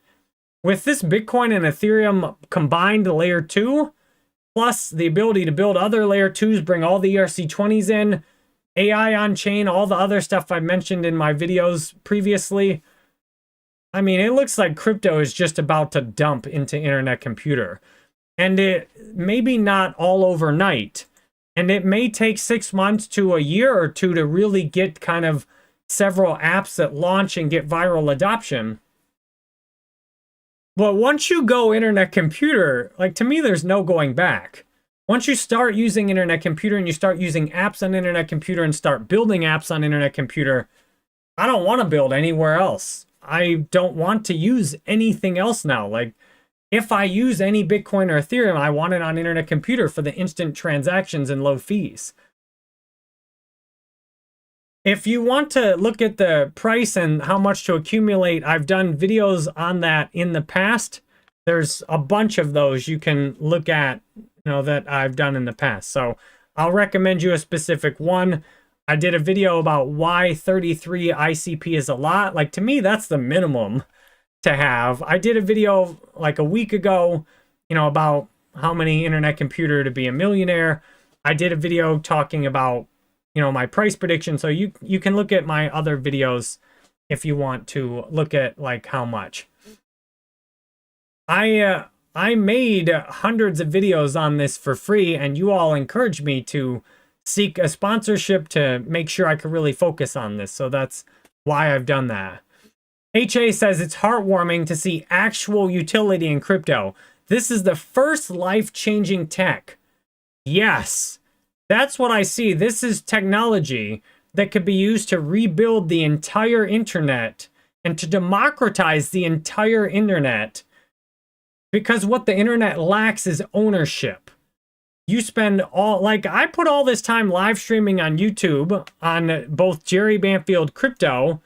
with this Bitcoin and Ethereum combined layer 2, plus the ability to build other layer 2s, bring all the ERC20s in, AI on chain, all the other stuff I mentioned in my videos previously. I mean, it looks like crypto is just about to dump into Internet Computer. And it maybe not all overnight. And it may take 6 months to a year or two to really get kind of several apps that launch and get viral adoption. But once you go Internet Computer, like, to me, there's no going back. Once you start using Internet Computer and you start using apps on Internet Computer and start building apps on Internet Computer, I don't want to build anywhere else. I don't want to use anything else now. Like, if I use any Bitcoin or Ethereum, I want it on Internet Computer for the instant transactions and low fees. If you want to look at the price and how much to accumulate, I've done videos on that in the past. There's a bunch of those you can look at, that I've done in the past. So I'll recommend you a specific one. I did a video about why 33 ICP is a lot. Like, to me, that's the minimum to have. I did a video like a week ago, about how many Internet Computer to be a millionaire. I did a video talking about, my price prediction. So you can look at my other videos if you want to look at like how much. I made hundreds of videos on this for free, and you all encouraged me to seek a sponsorship to make sure I could really focus on this. So that's why I've done that. HA says it's heartwarming to see actual utility in crypto. This is the first life-changing tech. Yes, that's what I see. This is technology that could be used to rebuild the entire internet and to democratize the entire internet. Because what the internet lacks is ownership. You spend I put all this time live streaming on YouTube on both Jerry Banfield Crypto,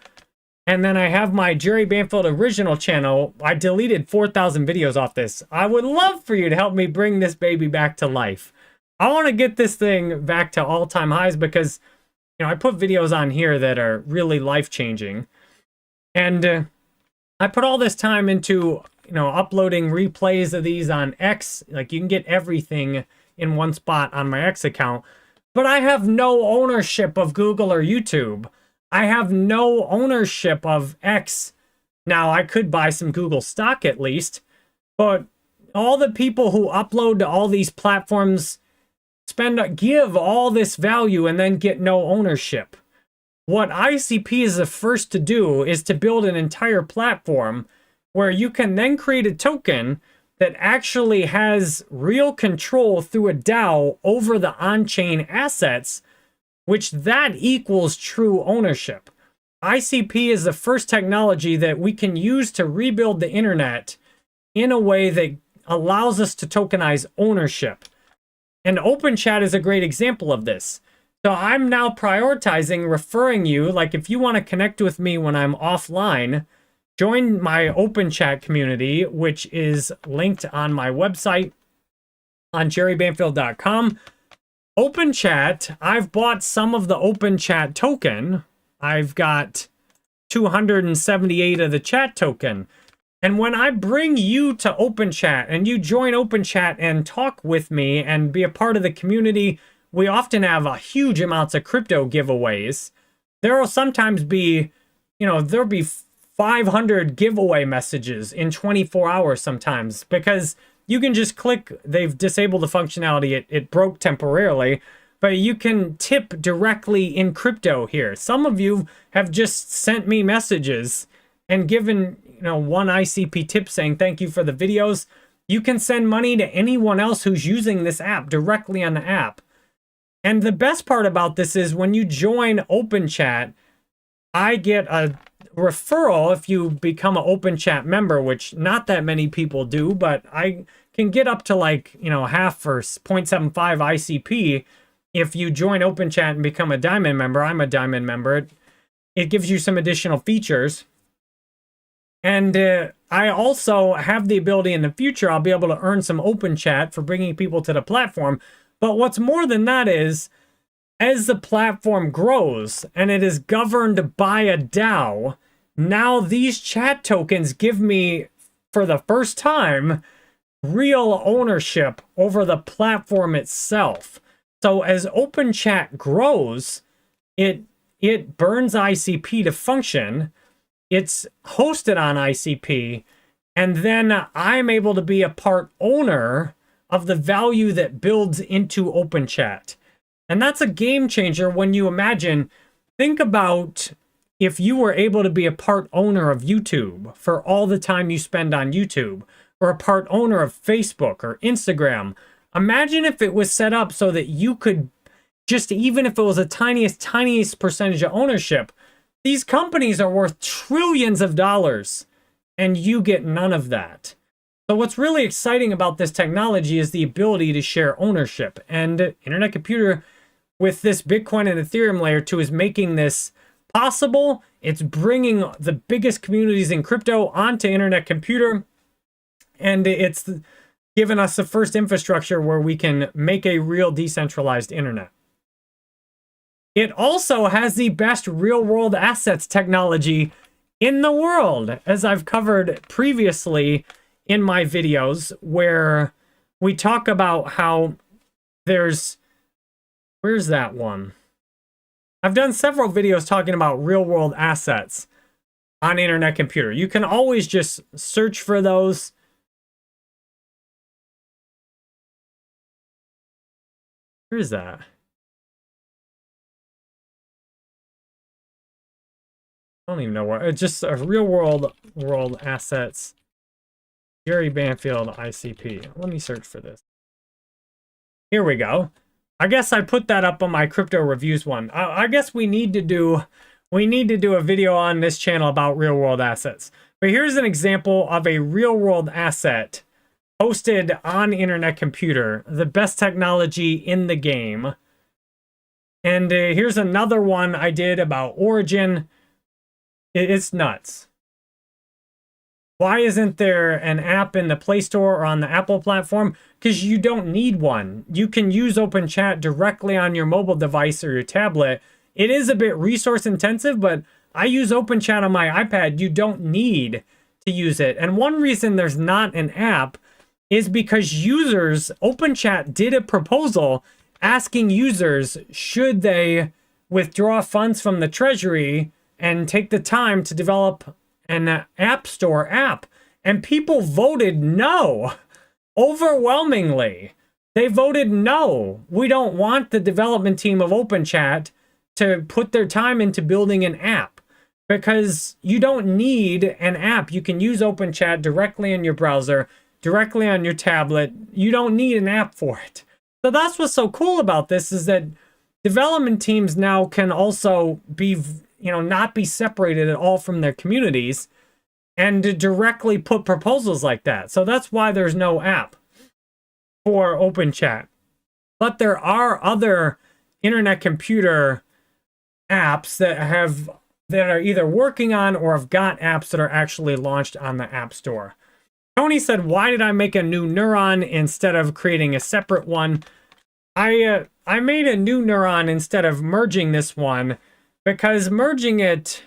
and then I have my Jerry Banfield original channel. I deleted 4,000 videos off this. I would love for you to help me bring this baby back to life. I want to get this thing back to all-time highs because, I put videos on here that are really life-changing. And I put all this time into, uploading replays of these on X. Like, you can get everything in one spot on my X account. But I have no ownership of Google or YouTube. I have no ownership of X. Now, I could buy some Google stock at least. But all the people who upload to all these platforms give all this value and then get no ownership. What ICP is the first to do is to build an entire platform where you can then create a token that actually has real control through a DAO over the on-chain assets, which that equals true ownership. ICP is the first technology that we can use to rebuild the internet in a way that allows us to tokenize ownership. And OpenChat is a great example of this. So I'm now prioritizing referring you, like if you want to connect with me when I'm offline, join my OpenChat community, which is linked on my website on jerrybanfield.com. OpenChat, I've bought some of the OpenChat token. I've got 278 of the chat token. And when I bring you to OpenChat and you join OpenChat and talk with me and be a part of the community, we often have huge amounts of crypto giveaways. There will sometimes be, there'll be 500 giveaway messages in 24 hours sometimes because you can just click, they've disabled the functionality, it broke temporarily, but you can tip directly in crypto here. Some of you have just sent me messages and given, one ICP tip saying thank you for the videos. You can send money to anyone else who's using this app directly on the app. And the best part about this is when you join OpenChat, I get a referral if you become an OpenChat member, which not that many people do, but I can get up to half for 0.75 ICP if you join OpenChat and become a Diamond member. I'm a Diamond member. It gives you some additional features. And I also have the ability in the future, I'll be able to earn some OpenChat for bringing people to the platform. But what's more than that is, as the platform grows and it is governed by a DAO, now these chat tokens give me, for the first time, real ownership over the platform itself. So as OpenChat grows, it burns ICP to function. It's hosted on ICP, and then I'm able to be a part owner of the value that builds into OpenChat. And that's a game changer when you imagine, think about if you were able to be a part owner of YouTube for all the time you spend on YouTube, or a part owner of Facebook or Instagram, Imagine if it was set up so that you could just, even if it was a tiniest percentage of ownership, these companies are worth trillions of dollars and you get none of that. So what's really exciting about this technology is the ability to share ownership, and Internet Computer with this Bitcoin and Ethereum layer 2 is making this possible. It's bringing the biggest communities in crypto onto Internet Computer, and it's given us the first infrastructure where we can make a real decentralized internet. It also has the best real-world assets technology in the world, as I've covered previously in my videos, where we talk about how there's... Where's that one? I've done several videos talking about real-world assets on Internet Computer. You can always just search for those. Where is that? I don't even know where. It's just a real-world assets. Jerry Banfield ICP. Let me search for this. Here we go. I guess I put that up on my crypto reviews one. I guess we need to do a video on this channel about real world assets. But here's an example of a real world asset hosted on Internet Computer, the best technology in the game. And here's another one I did about Origin. It's nuts. Why isn't there an app in the Play Store or on the Apple platform? Because you don't need one. You can use OpenChat directly on your mobile device or your tablet. It is a bit resource intensive, but I use OpenChat on my iPad. You don't need to use it. And one reason there's not an app is because users, OpenChat did a proposal asking users, should they withdraw funds from the treasury and take the time to develop an App Store app, and people voted no. Overwhelmingly, they voted no. We don't want the development team of OpenChat to put their time into building an app, because you don't need an app. You can use OpenChat directly in your browser, directly on your tablet. You don't need an app for it. So that's what's so cool about this, is that development teams now can also be, not be separated at all from their communities and to directly put proposals like that. So that's why there's no app for OpenChat. But there are other Internet Computer apps that are either working on or have got apps that are actually launched on the App Store. Tony said, why did I make a new neuron instead of creating a separate one? I made a new neuron instead of merging this one, because merging the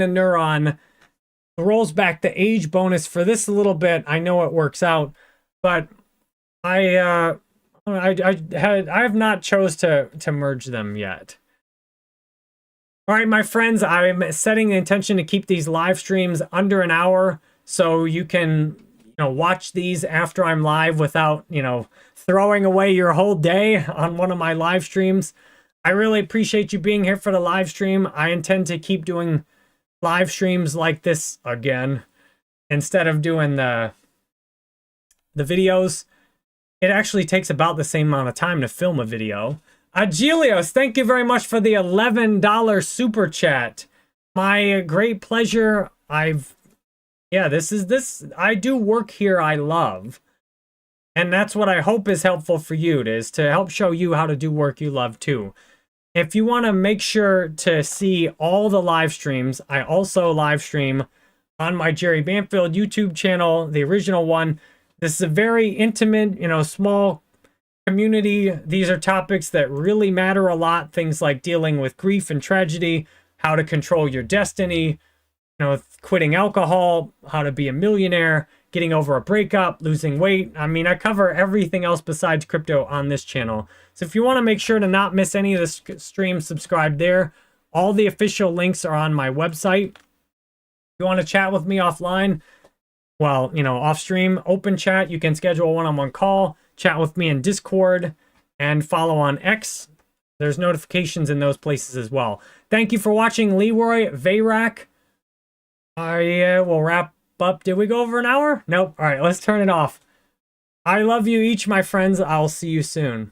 neuron rolls back the age bonus for this a little bit. I know it works out, but I have not chose to merge them yet. All right, my friends, I'm setting the intention to keep these live streams under an hour, so you can watch these after I'm live without throwing away your whole day on one of my live streams. I really appreciate you being here for the live stream. I intend to keep doing live streams like this again instead of doing the videos. It actually takes about the same amount of time to film a video. Agilios, thank you very much for the $11 super chat. My great pleasure. I do work here I love. And that's what I hope is helpful for you, is to help show you how to do work you love too. If you want to make sure to see all the live streams, I also live stream on my Jerry Banfield YouTube channel, the original one. This is a very intimate, small community. These are topics that really matter a lot. Things like dealing with grief and tragedy, how to control your destiny, quitting alcohol, how to be a millionaire, getting over a breakup, losing weight. I mean, I cover everything else besides crypto on this channel. So if you want to make sure to not miss any of the streams, subscribe there. All the official links are on my website. If you want to chat with me offline, well, off stream, open chat, you can schedule a one-on-one call, chat with me in Discord, and follow on X. There's notifications in those places as well. Thank you for watching, Leroy Vayrak. I will wrap up. Did we go over an hour? Nope. All right, let's turn it off. I love you each, my friends. I'll see you soon.